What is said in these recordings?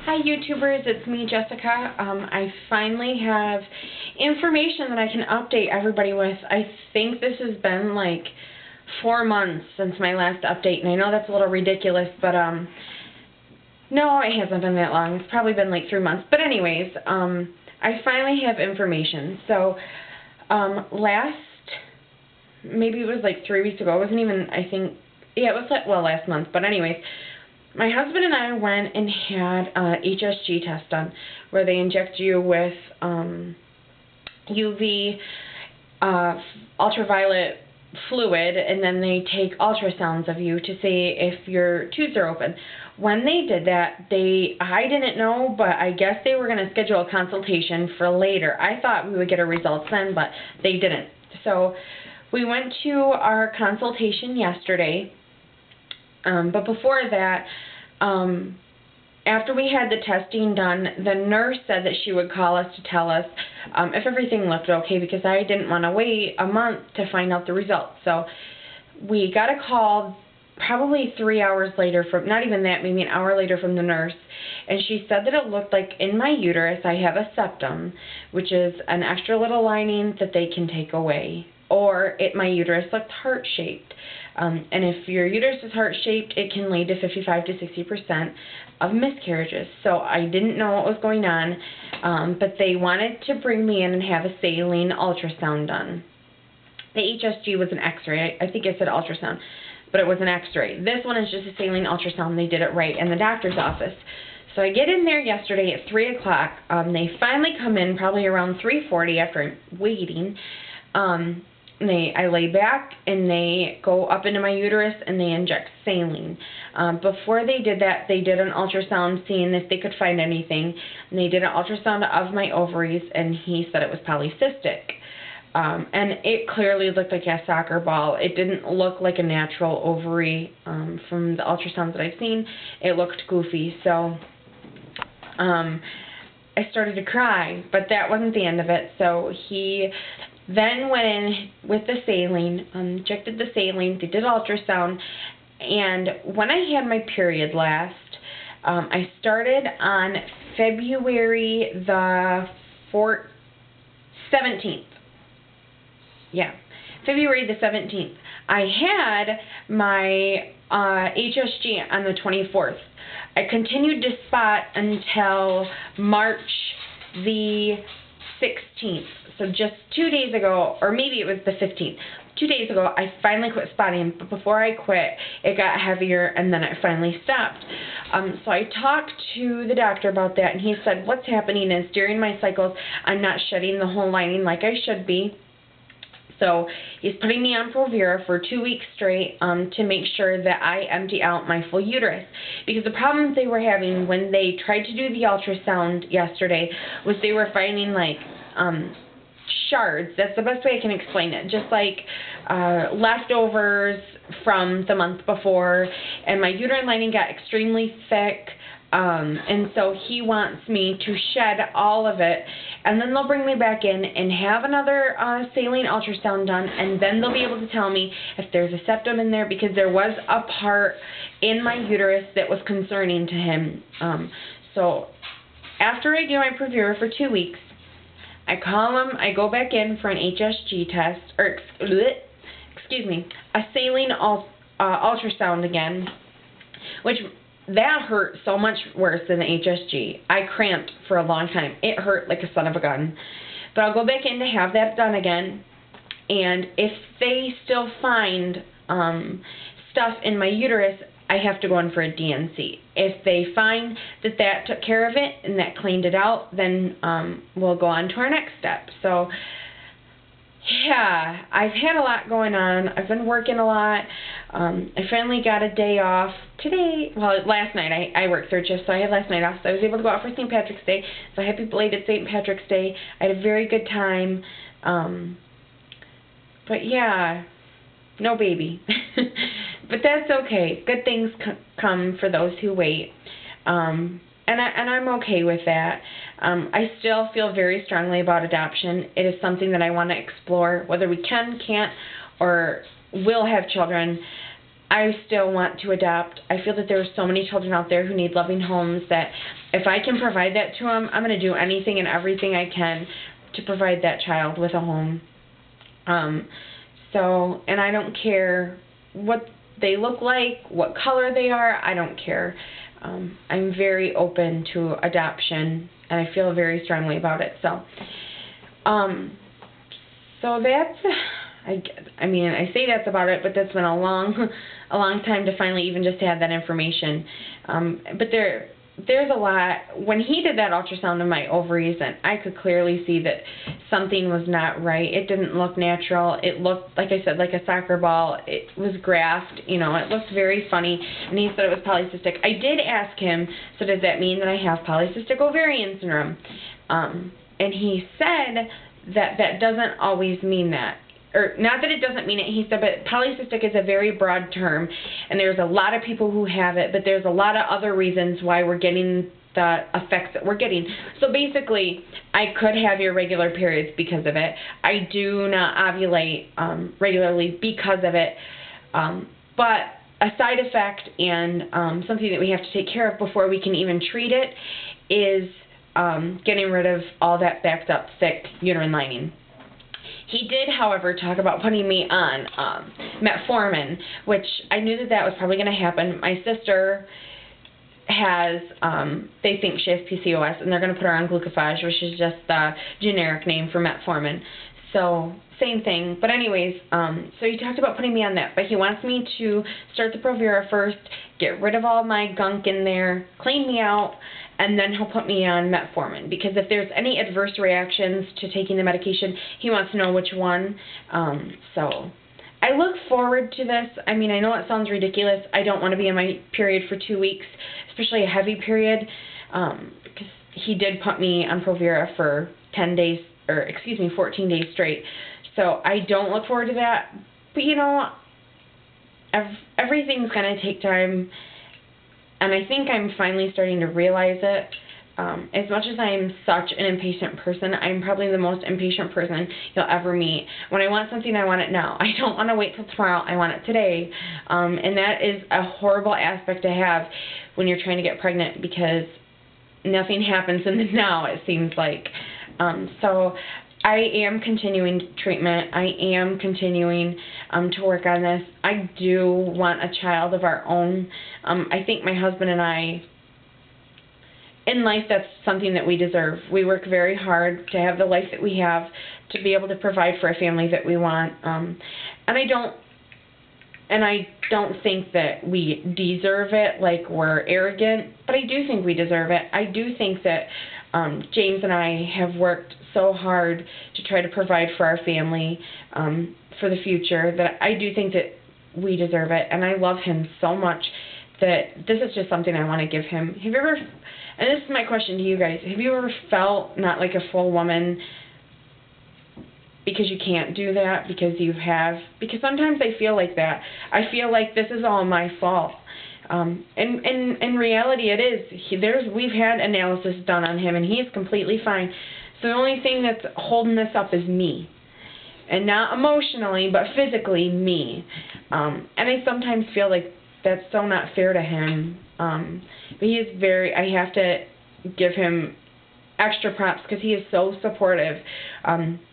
Hi YouTubers, it's me Jessica. I finally have information that I can update everybody with. I think this has been like 4 months since my last update, and I know that's a little ridiculous, but no, it hasn't been that long. It's probably been like 3 months. But anyways, I finally have information. So maybe it was like 3 weeks ago. It wasn't even, I think, yeah, it was like, well, last month. But anyways, my husband and I went and had a HSG test done, where they inject you with UV ultraviolet fluid, and then they take ultrasounds of you to see if your tubes are open. When they did that, I didn't know, but I guess they were going to schedule a consultation for later. I thought we would get our results then, but they didn't. So we went to our consultation yesterday. But before that, after we had the testing done, the nurse said that she would call us to tell us if everything looked okay, because I didn't want to wait a month to find out the results. So we got a call probably 3 hours later from, not even that, maybe an hour later, from the nurse, and she said that it looked like in my uterus I have a septum, which is an extra little lining that they can take away, or my uterus looked heart-shaped. And if your uterus is heart-shaped, it can lead to 55 to 60% of miscarriages. So I didn't know what was going on, but they wanted to bring me in and have a saline ultrasound done. The HSG was an x-ray. I think it said ultrasound, but it was an x-ray. This one is just a saline ultrasound. They did it right in the doctor's office. So I get in there yesterday at 3 o'clock. They finally come in probably around 3:40 after waiting. I lay back, and they go up into my uterus, and they inject saline. Before they did that, they did an ultrasound seeing if they could find anything. And they did an ultrasound of my ovaries, and he said it was polycystic. And it clearly looked like a soccer ball. It didn't look like a natural ovary from the ultrasounds that I've seen. It looked goofy. So I started to cry, but that wasn't the end of it. So he then went in with the saline, injected the saline, they did ultrasound, and when I had my period last, I started on February the 17th. Yeah, February the 17th. I had my HSG on the 24th. I continued to spot until March the 16th. So just 2 days ago, or maybe it was the 15th, 2 days ago, I finally quit spotting. But before I quit, it got heavier, and then it finally stopped. So I talked to the doctor about that, and he said what's happening is during my cycles, I'm not shedding the whole lining like I should be. So he's putting me on Provera for 2 weeks straight to make sure that I empty out my full uterus. Because the problems they were having when they tried to do the ultrasound yesterday was they were finding like shards. That's the best way I can explain it. Just like leftovers from the month before. And my uterine lining got extremely thick. And so he wants me to shed all of it, and then they'll bring me back in and have another saline ultrasound done, and then they'll be able to tell me if there's a septum in there, because there was a part in my uterus that was concerning to him. So after I do my Provera for 2 weeks, I call him, I go back in for an HSG test, or excuse me, a saline ultrasound again, which that hurt so much worse than the HSG. I cramped for a long time. It hurt like a son of a gun. But I'll go back in to have that done again. And if they still find stuff in my uterus, I have to go in for a D&C. If they find that that took care of it and that cleaned it out, then we'll go on to our next step. So yeah, I've had a lot going on. I've been working a lot. I finally got a day off today. Well, last night. I worked third shift, so I had last night off. So I was able to go out for St. Patrick's Day. So happy belated St. Patrick's Day. I had a very good time. But yeah, no baby. But that's okay. Good things come for those who wait. And I'm okay with that. I still feel very strongly about adoption. It is something that I want to explore, whether we can, can't, or will have children. I still want to adopt. I feel that there are so many children out there who need loving homes that if I can provide that to them, I'm going to do anything and everything I can to provide that child with a home. And I don't care what they look like, what color they are, I don't care. I'm very open to adoption, and I feel very strongly about it. So that's, I mean, I say that's about it, but that's been a long time to finally even just have that information. But there's a lot. When he did that ultrasound of my ovaries, and I could clearly see that something was not right. It didn't look natural. It looked, like I said, like a soccer ball. It was graphed, you know, it looked very funny, and he said it was polycystic. I did ask him, so does that mean that I have polycystic ovarian syndrome? And he said that doesn't always mean that. Or not that it doesn't mean it, he said, but polycystic is a very broad term, and there's a lot of people who have it, but there's a lot of other reasons why we're getting the effects that we're getting. So basically, I could have irregular periods because of it. I do not ovulate regularly because of it, but a side effect and something that we have to take care of before we can even treat it is getting rid of all that backed up thick uterine lining. He did, however, talk about putting me on metformin, which I knew that was probably going to happen. My sister has, they think she has PCOS, and they're going to put her on glucophage, which is just the generic name for metformin. So, same thing. But anyways, so he talked about putting me on that, but he wants me to start the Provera first, get rid of all my gunk in there, clean me out, and then he'll put me on metformin, because if there's any adverse reactions to taking the medication, he wants to know which one. So I look forward to this. I mean, I know it sounds ridiculous. I don't want to be in my period for 2 weeks, especially a heavy period, because he did put me on Provera for 10 days, or excuse me, 14 days straight. So I don't look forward to that. But you know, everything's going to take time. And I think I'm finally starting to realize it. As much as I'm such an impatient person, I'm probably the most impatient person you'll ever meet. When I want something, I want it now. I don't want to wait till tomorrow. I want it today. And that is a horrible aspect to have when you're trying to get pregnant, because nothing happens in the now, it seems like. So I am continuing treatment. I am continuing to work on this. I do want a child of our own. I think my husband and I, in life, that's something that we deserve. We work very hard to have the life that we have, to be able to provide for a family that we want. And I don't think that we deserve it, like we're arrogant, but I do think we deserve it. I do think that James and I have worked so hard to try to provide for our family for the future, that I do think that we deserve it, and I love him so much that this is just something I want to give him. Have you ever, and this is my question to you guys, have you ever felt not like a full woman because you can't do that, because you have? Because sometimes I feel like that. I feel like this is all my fault. And in reality, it is. We've had analysis done on him, and he is completely fine. So the only thing that's holding this up is me. And not emotionally, but physically, me. And I sometimes feel like that's so not fair to him. But he is very, I have to give him extra props, because he is so supportive.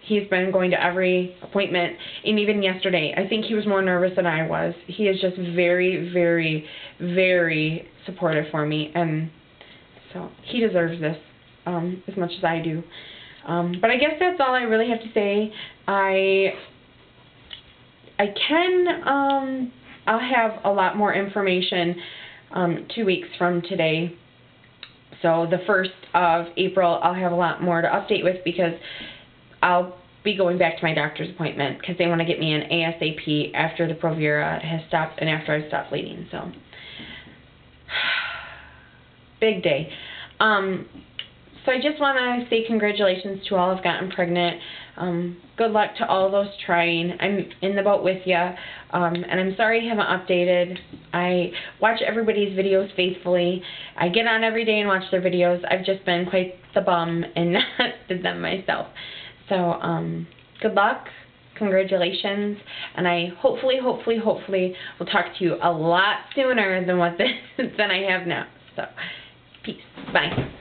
He's been going to every appointment, and even yesterday, I think he was more nervous than I was. He is just very, very, very supportive for me, and so he deserves this as much as I do. But I guess that's all I really have to say. I'll have a lot more information 2 weeks from today. So the 1st of April, I'll have a lot more to update with, because I'll be going back to my doctor's appointment, because they want to get me in ASAP after the Provera has stopped and after I stop bleeding. So, big day. So I just want to say congratulations to all who've gotten pregnant. Good luck to all those trying. I'm in the boat with you. And I'm sorry I haven't updated. I watch everybody's videos faithfully. I get on every day and watch their videos. I've just been quite the bum and not did them myself. So, good luck. Congratulations, and I hopefully will talk to you a lot sooner than I have now. So, peace. Bye.